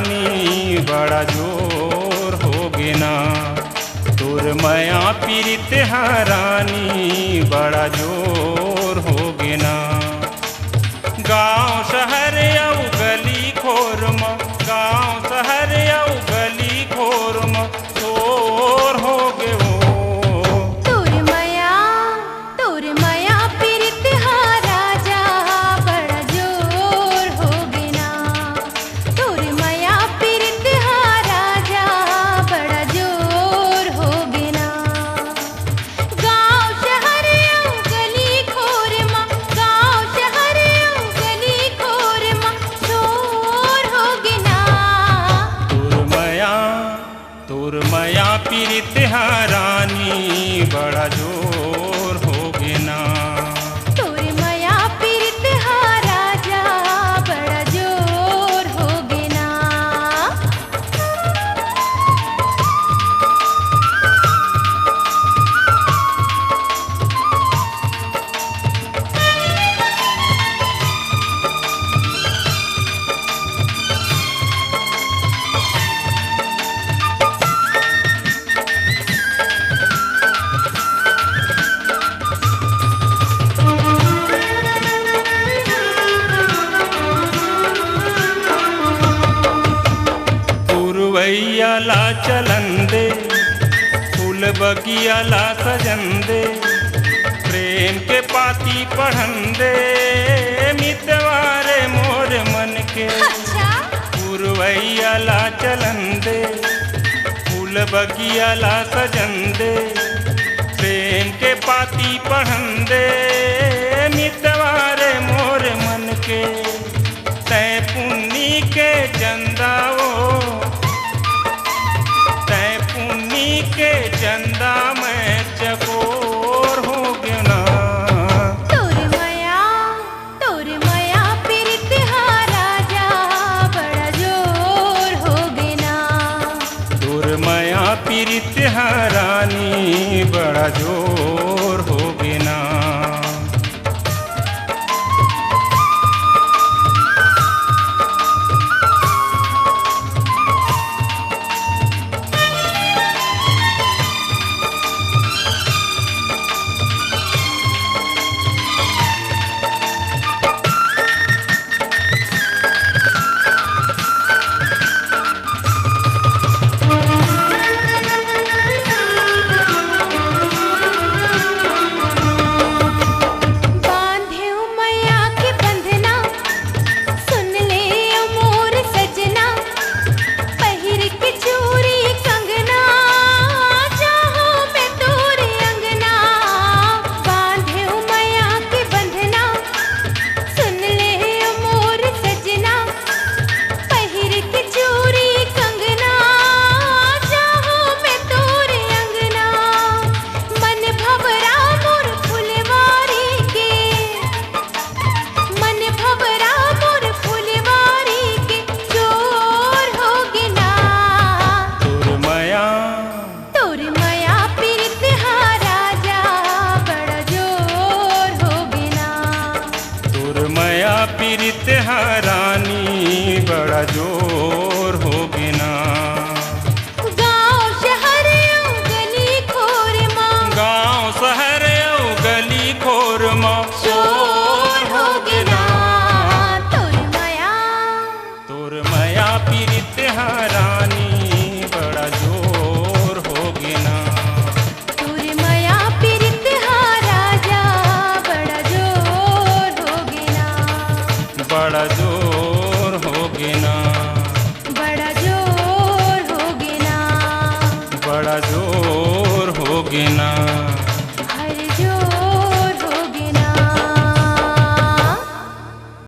रानी बड़ा जोर होगे ना। तोर माया पीरित रानी बड़ा जोर होगे ना। गाँव शहर औ गली खोर में, गाँव शहर औ गली खोर में शोर होगे वो। तोर माया पीरित राजा बड़ा जोर होगे ना। तोर माया पीरित राजा बड़ा जोर होगे ना। गाँव शहर औ गली खोर में, गाँव शहर औ गली खोर में शोर होगे ना। तोर माया पीरित रानी बड़ा जोर होगे ना। तोर माया पीरित राजा बड़ा जोर होगे ना। पुरवैया ला चलन दे, फूल बगिया ला सजन दे, प्रेम के पाती पढ़न दे, मितवारे मोर मन के। अच्छा पुरवैया ला चलन दे, फूल बगिया ला सजन दे, प्रेम के पाती पढ़न दे, मितवारे मोर मन के। तै पुन्नी के चंदाओ, तै पुन्नी के चंदा में चकोर होगे ना। तोर माया पीरित राजा बड़ा जोर होगे ना। तोर माया पीरित रानी बड़ा जोर होगे ना। पीरित रानी बड़ा जोर होगे ना। गाँव शहर औ गली खोर माँ, गाँव शहर औ गली खोर माँ शोर होगे ना। तोर माया पीरित रानी बड़ा जोर होगे ना। तोर माया पीरित राजा बड़ा जोर होगे ना। बड़ा जोर होगे ना। बड़ा जोर होगे ना। बड़ा जोर होगे ना।